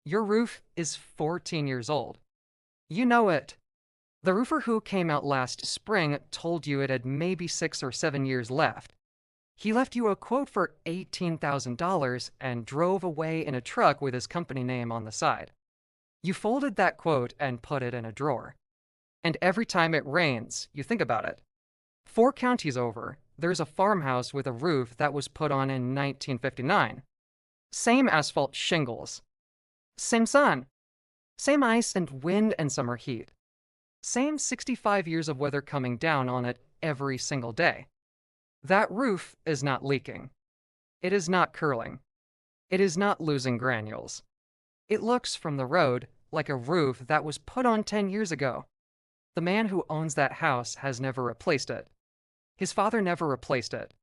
Your roof is 14 years old. You know it. The roofer who came out last spring told you it had maybe 6 or 7 years left. He left you a quote for $18,000 and drove away in a truck with his company name on the side. You folded that quote and put it in a drawer. And every time it rains, you think about it. 4 counties over, there's a farmhouse with a roof that was put on in 1959. Same asphalt shingles. Same sun. Same ice and wind and summer heat. Same 65 years of weather coming down on it every single day. That roof is not leaking. It is not curling. It is not losing granules. It looks from the road like a roof that was put on 10 years ago. The man who owns that house has never replaced it. His father never replaced it.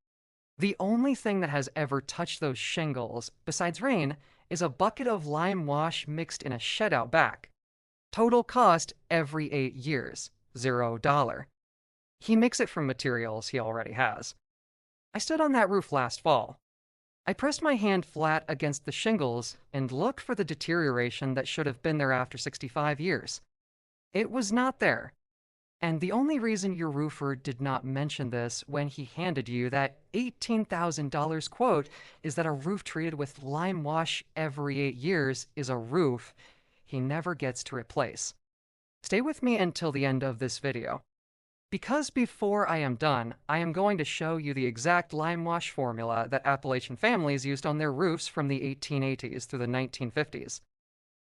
The only thing that has ever touched those shingles, besides rain, is a bucket of lime wash mixed in a shed out back. Total cost every 8 years, $0. He makes it from materials he already has. I stood on that roof last fall. I pressed my hand flat against the shingles and looked for the deterioration that should have been there after 65 years. It was not there. And the only reason your roofer did not mention this when he handed you that $18,000 quote is that a roof treated with lime wash every 8 years is a roof he never gets to replace. Stay with me until the end of this video. Because before I am done, I am going to show you the exact lime wash formula that Appalachian families used on their roofs from the 1880s through the 1950s.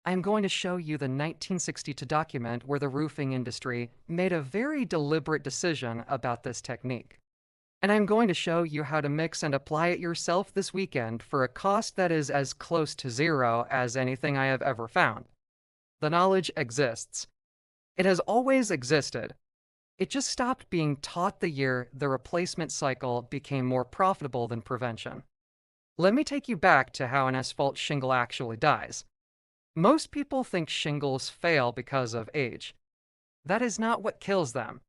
I am going to show you the 1962 document where the roofing industry made a very deliberate decision about this technique. And I'm going to show you how to mix and apply it yourself this weekend for a cost that is as close to zero as anything I have ever found. The knowledge exists. It has always existed. It just stopped being taught the year the replacement cycle became more profitable than prevention. Let me take you back to how an asphalt shingle actually dies. Most people think shingles fail because of age. That is not what kills them.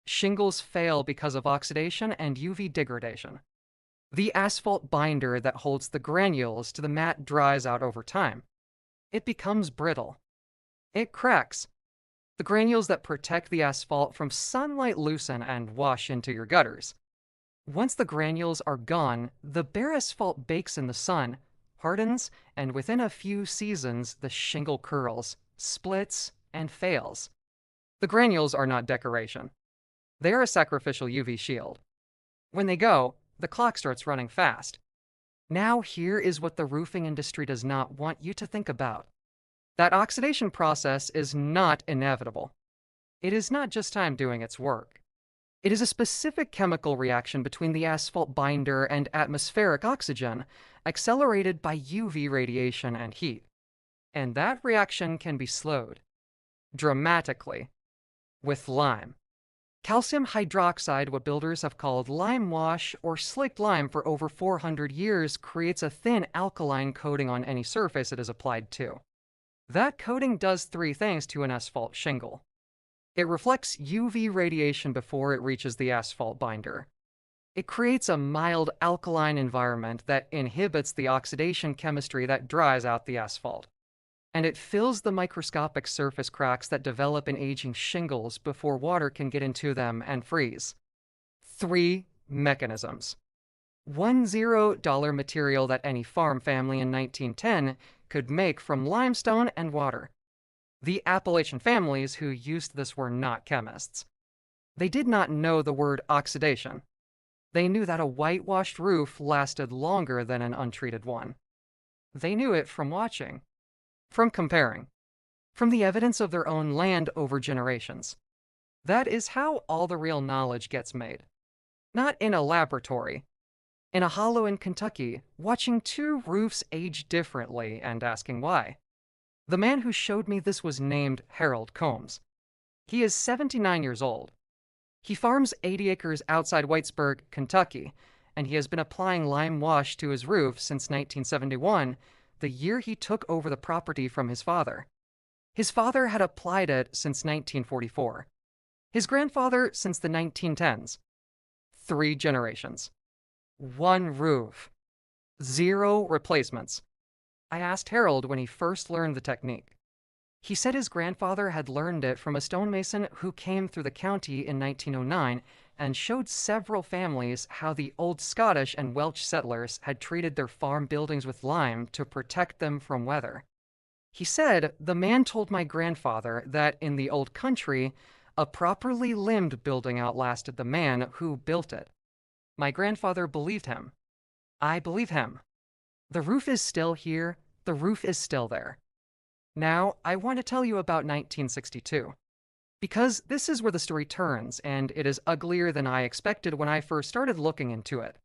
Shingles fail because of oxidation and UV degradation. The asphalt binder that holds the granules to the mat dries out over time. It becomes brittle. It cracks. The granules that protect the asphalt from sunlight loosen and wash into your gutters. Once the granules are gone, the bare asphalt bakes in the sun, hardens, and within a few seasons the shingle curls, splits, and fails. The granules are not decoration. They are a sacrificial UV shield. When they go, the clock starts running fast. Now here is what the roofing industry does not want you to think about. That oxidation process is not inevitable. It is not just time doing its work. It is a specific chemical reaction between the asphalt binder and atmospheric oxygen, accelerated by UV radiation and heat. And that reaction can be slowed dramatically with lime. Calcium hydroxide, what builders have called lime wash or slicked lime for over 400 years, creates a thin alkaline coating on any surface it is applied to. That coating does 3 things to an asphalt shingle. It reflects UV radiation before it reaches the asphalt binder. It creates a mild alkaline environment that inhibits the oxidation chemistry that dries out the asphalt. And it fills the microscopic surface cracks that develop in aging shingles before water can get into them and freeze. 3 mechanisms. One $0 material that any farm family in 1910 could make from limestone and water. The Appalachian families who used this were not chemists. They did not know the word oxidation. They knew that a whitewashed roof lasted longer than an untreated one. They knew it from watching, from comparing, from the evidence of their own land over generations. That is how all the real knowledge gets made. Not in a laboratory. In a hollow in Kentucky, watching 2 roofs age differently and asking why. The man who showed me this was named Harold Combs. He is 79 years old. He farms 80 acres outside Whitesburg, Kentucky, and he has been applying lime wash to his roof since 1971, the year he took over the property from his father. His father had applied it since 1944. His grandfather since the 1910s. 3 generations. 1 roof. 0 replacements. I asked Harold when he first learned the technique. He said his grandfather had learned it from a stonemason who came through the county in 1909 and showed several families how the old Scottish and Welsh settlers had treated their farm buildings with lime to protect them from weather. He said the man told my grandfather that in the old country, a properly limbed building outlasted the man who built it. My grandfather believed him. I believe him. The roof is still here. The roof is still there. Now, I want to tell you about 1962. Because this is where the story turns, and it is uglier than I expected when I first started looking into it.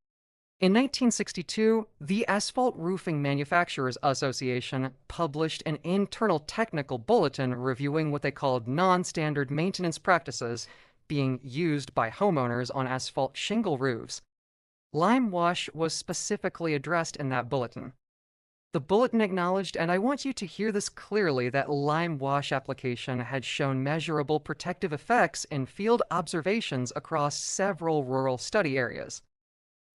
In 1962, the Asphalt Roofing Manufacturers Association published an internal technical bulletin reviewing what they called non-standard maintenance practices being used by homeowners on asphalt shingle roofs. Lime wash was specifically addressed in that bulletin. The bulletin acknowledged, and I want you to hear this clearly, that lime wash application had shown measurable protective effects in field observations across several rural study areas.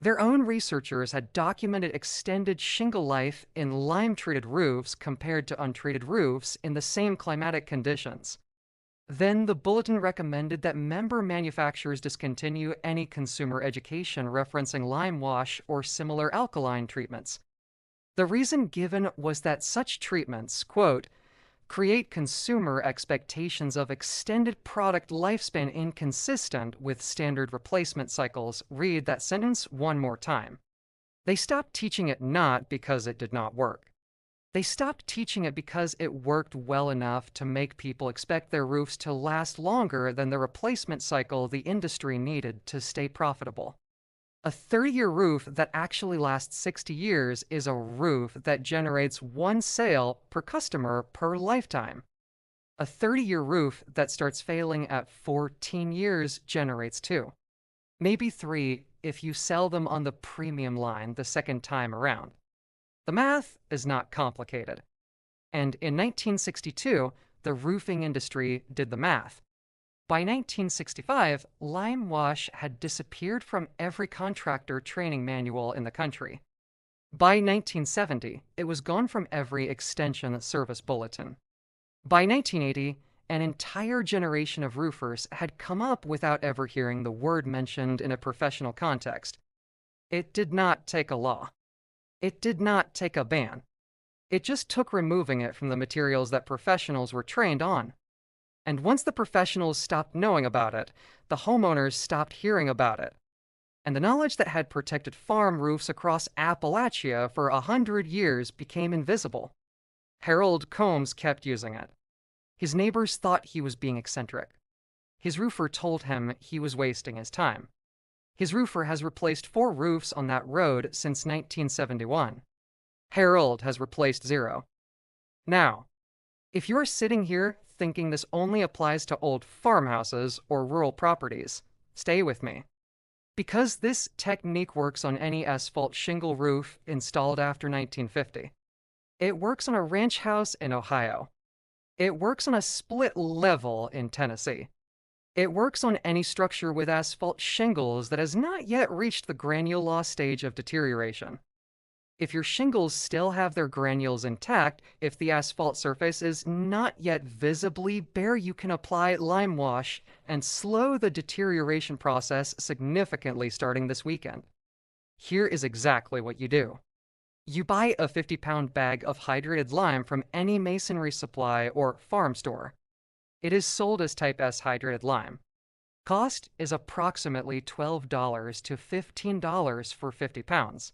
Their own researchers had documented extended shingle life in lime-treated roofs compared to untreated roofs in the same climatic conditions. Then the bulletin recommended that member manufacturers discontinue any consumer education referencing lime wash or similar alkaline treatments. The reason given was that such treatments, quote, create consumer expectations of extended product lifespan inconsistent with standard replacement cycles. Read that sentence one more time. They stopped teaching it not because it did not work. They stopped teaching it because it worked well enough to make people expect their roofs to last longer than the replacement cycle the industry needed to stay profitable. A 30-year roof that actually lasts 60 years is a roof that generates one sale per customer per lifetime. A 30-year roof that starts failing at 14 years generates two. Maybe three if you sell them on the premium line the second time around. The math is not complicated. And in 1962, the roofing industry did the math. By 1965, lime wash had disappeared from every contractor training manual in the country. By 1970, it was gone from every extension service bulletin. By 1980, an entire generation of roofers had come up without ever hearing the word mentioned in a professional context. It did not take a law. It did not take a ban. It just took removing it from the materials that professionals were trained on. And once the professionals stopped knowing about it, the homeowners stopped hearing about it. And the knowledge that had protected farm roofs across Appalachia for 100 years became invisible. Harold Combs kept using it. His neighbors thought he was being eccentric. His roofer told him he was wasting his time. His roofer has replaced 4 roofs on that road since 1971. Harold has replaced 0. Now, if you're sitting here thinking this only applies to old farmhouses or rural properties, stay with me. Because this technique works on any asphalt shingle roof installed after 1950. It works on a ranch house in Ohio. It works on a split level in Tennessee. It works on any structure with asphalt shingles that has not yet reached the granule loss stage of deterioration. If your shingles still have their granules intact, if the asphalt surface is not yet visibly bare, you can apply lime wash and slow the deterioration process significantly starting this weekend. Here is exactly what you do. You buy a 50-pound bag of hydrated lime from any masonry supply or farm store. It is sold as Type S hydrated lime. Cost is approximately $12 to $15 for 50 pounds.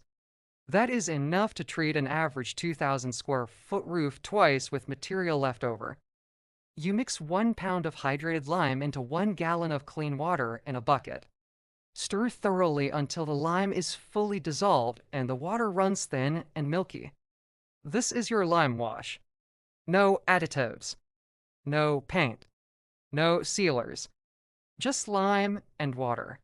That is enough to treat an average 2,000 square foot roof twice with material left over. You mix 1 pound of hydrated lime into 1 gallon of clean water in a bucket. Stir thoroughly until the lime is fully dissolved and the water runs thin and milky. This is your lime wash. No additives. No paint. No sealers. Just lime and water.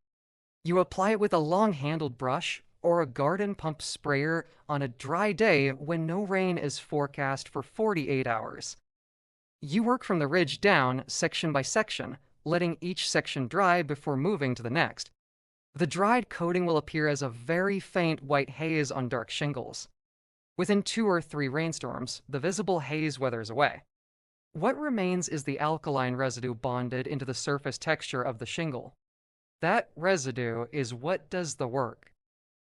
You apply it with a long-handled brush or a garden pump sprayer on a dry day when no rain is forecast for 48 hours. You work from the ridge down, section by section, letting each section dry before moving to the next. The dried coating will appear as a very faint white haze on dark shingles. Within 2 or 3 rainstorms, the visible haze weathers away. What remains is the alkaline residue bonded into the surface texture of the shingle. That residue is what does the work.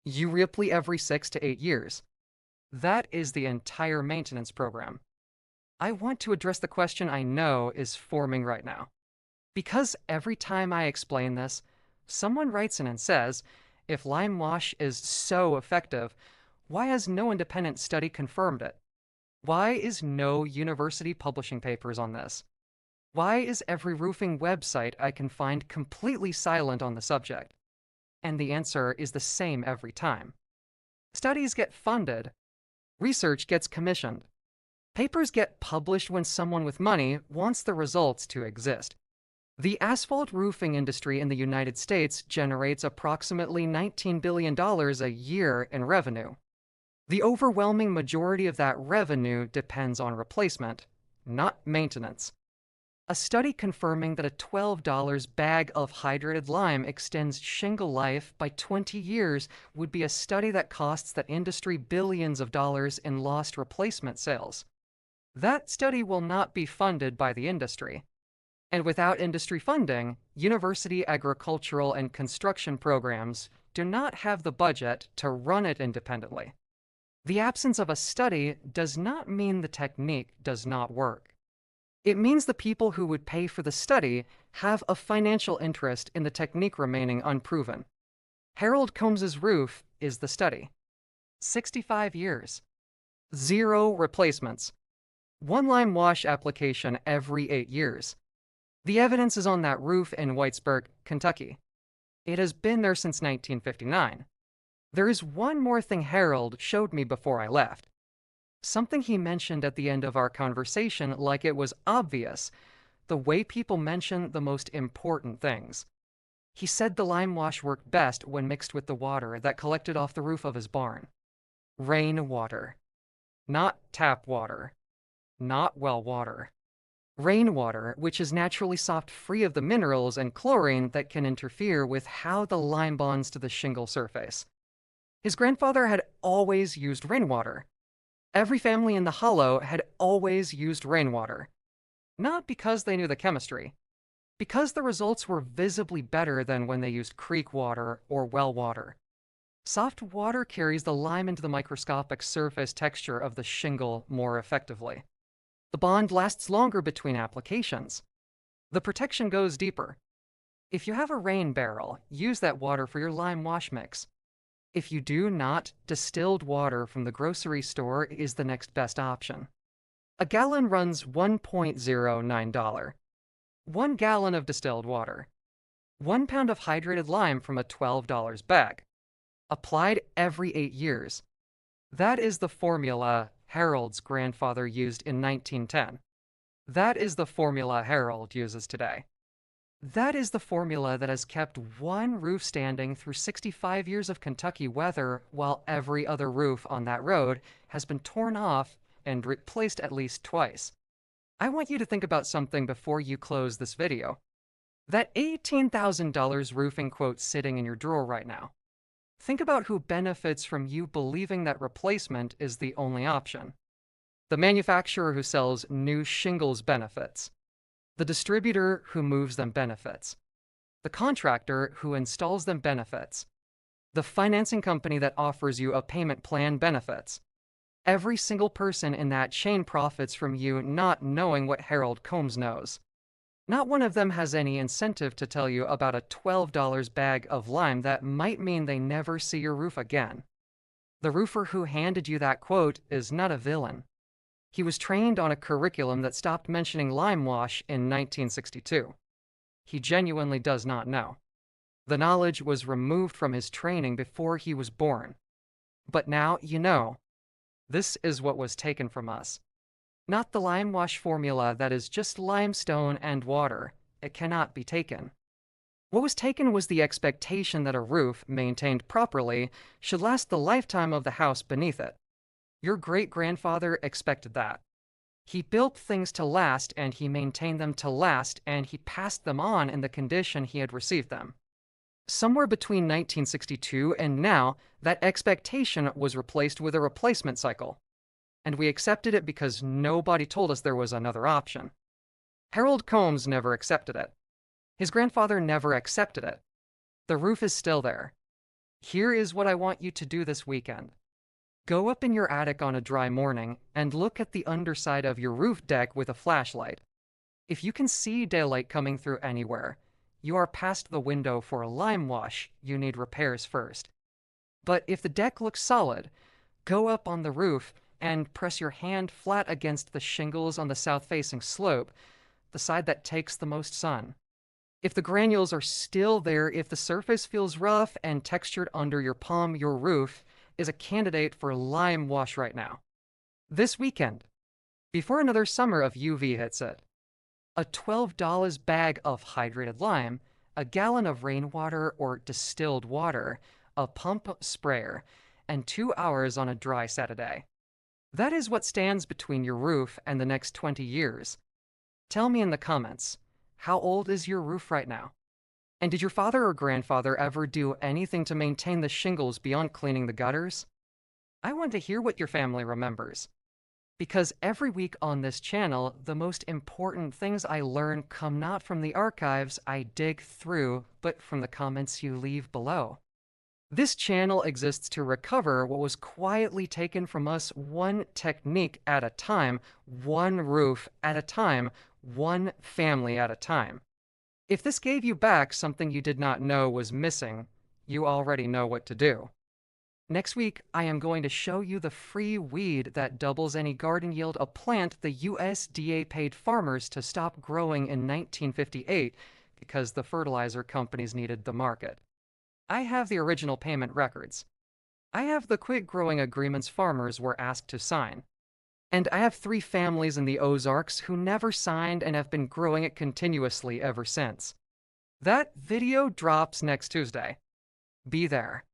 You reapply every 6 to 8 years. That is the entire maintenance program. I want to address the question I know is forming right now. Because every time I explain this, someone writes in and says, if lime wash is so effective, why has no independent study confirmed it? Why is no university publishing papers on this? Why is every roofing website I can find completely silent on the subject? And the answer is the same every time. Studies get funded. Research gets commissioned. Papers get published when someone with money wants the results to exist. The asphalt roofing industry in the United States generates approximately $19 billion a year in revenue. The overwhelming majority of that revenue depends on replacement, not maintenance. A study confirming that a $12 bag of hydrated lime extends shingle life by 20 years would be a study that costs that industry billions of dollars in lost replacement sales. That study will not be funded by the industry. And without industry funding, university agricultural and construction programs do not have the budget to run it independently. The absence of a study does not mean the technique does not work. It means the people who would pay for the study have a financial interest in the technique remaining unproven. Harold Combs's roof is the study. 65 years. 0 replacements. 1 lime wash application every 8 years. The evidence is on that roof in Whitesburg, Kentucky. It has been there since 1959. There is one more thing Harold showed me before I left. Something he mentioned at the end of our conversation like it was obvious, the way people mention the most important things. He said the lime wash worked best when mixed with the water that collected off the roof of his barn. Rainwater. Not tap water. Not well water. Rainwater, which is naturally soft, free of the minerals and chlorine that can interfere with how the lime bonds to the shingle surface. His grandfather had always used rainwater. Every family in the hollow had always used rainwater. Not because they knew the chemistry, because the results were visibly better than when they used creek water or well water. Soft water carries the lime into the microscopic surface texture of the shingle more effectively. The bond lasts longer between applications. The protection goes deeper. If you have a rain barrel, use that water for your lime wash mix. If you do not, distilled water from the grocery store is the next best option. A gallon runs $1.09. 1 gallon of distilled water. 1 pound of hydrated lime from a $12 bag. Applied every 8 years. That is the formula Harold's grandfather used in 1910. That is the formula Harold uses today. That is the formula that has kept one roof standing through 65 years of Kentucky weather while every other roof on that road has been torn off and replaced at least twice. I want you to think about something before you close this video. That $18,000 roofing quote sitting in your drawer right now. Think about who benefits from you believing that replacement is the only option. The manufacturer who sells new shingles benefits. The distributor who moves them benefits. The contractor who installs them benefits. The financing company that offers you a payment plan benefits. Every single person in that chain profits from you not knowing what Harold Combs knows. Not one of them has any incentive to tell you about a $12 bag of lime that might mean they never see your roof again. The roofer who handed you that quote is not a villain. He was trained on a curriculum that stopped mentioning lime wash in 1962. He genuinely does not know. The knowledge was removed from his training before he was born. But now you know. This is what was taken from us. Not the lime wash formula that is just limestone and water. It cannot be taken. What was taken was the expectation that a roof, maintained properly, should last the lifetime of the house beneath it. Your great-grandfather expected that. He built things to last, and he maintained them to last, and he passed them on in the condition he had received them. Somewhere between 1962 and now, that expectation was replaced with a replacement cycle. And we accepted it because nobody told us there was another option. Harold Combs never accepted it. His grandfather never accepted it. The roof is still there. Here is what I want you to do this weekend. Go up in your attic on a dry morning and look at the underside of your roof deck with a flashlight. If you can see daylight coming through anywhere, you are past the window for a lime wash. You need repairs first. But if the deck looks solid, go up on the roof and press your hand flat against the shingles on the south-facing slope, the side that takes the most sun. If the granules are still there, if the surface feels rough and textured under your palm, your roof is a candidate for lime wash right now. This weekend, before another summer of UV hits it, a $12 bag of hydrated lime, a gallon of rainwater or distilled water, a pump sprayer, and 2 hours on a dry Saturday. That is what stands between your roof and the next 20 years. Tell me in the comments, how old is your roof right now? And did your father or grandfather ever do anything to maintain the shingles beyond cleaning the gutters? I want to hear what your family remembers. Because every week on this channel, the most important things I learn come not from the archives I dig through, but from the comments you leave below. This channel exists to recover what was quietly taken from us, one technique at a time, one roof at a time, one family at a time. If this gave you back something you did not know was missing, you already know what to do. Next week, I am going to show you the free weed that doubles any garden yield, a plant the USDA paid farmers to stop growing in 1958 because the fertilizer companies needed the market. I have the original payment records. I have the quick growing agreements farmers were asked to sign. And I have 3 families in the Ozarks who never signed and have been growing it continuously ever since. That video drops next Tuesday. Be there.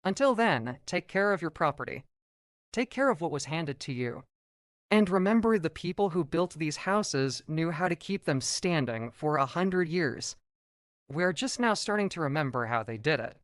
Until then, take care of your property. Take care of what was handed to you. And remember, the people who built these houses knew how to keep them standing for 100 years. We're just now starting to remember how they did it.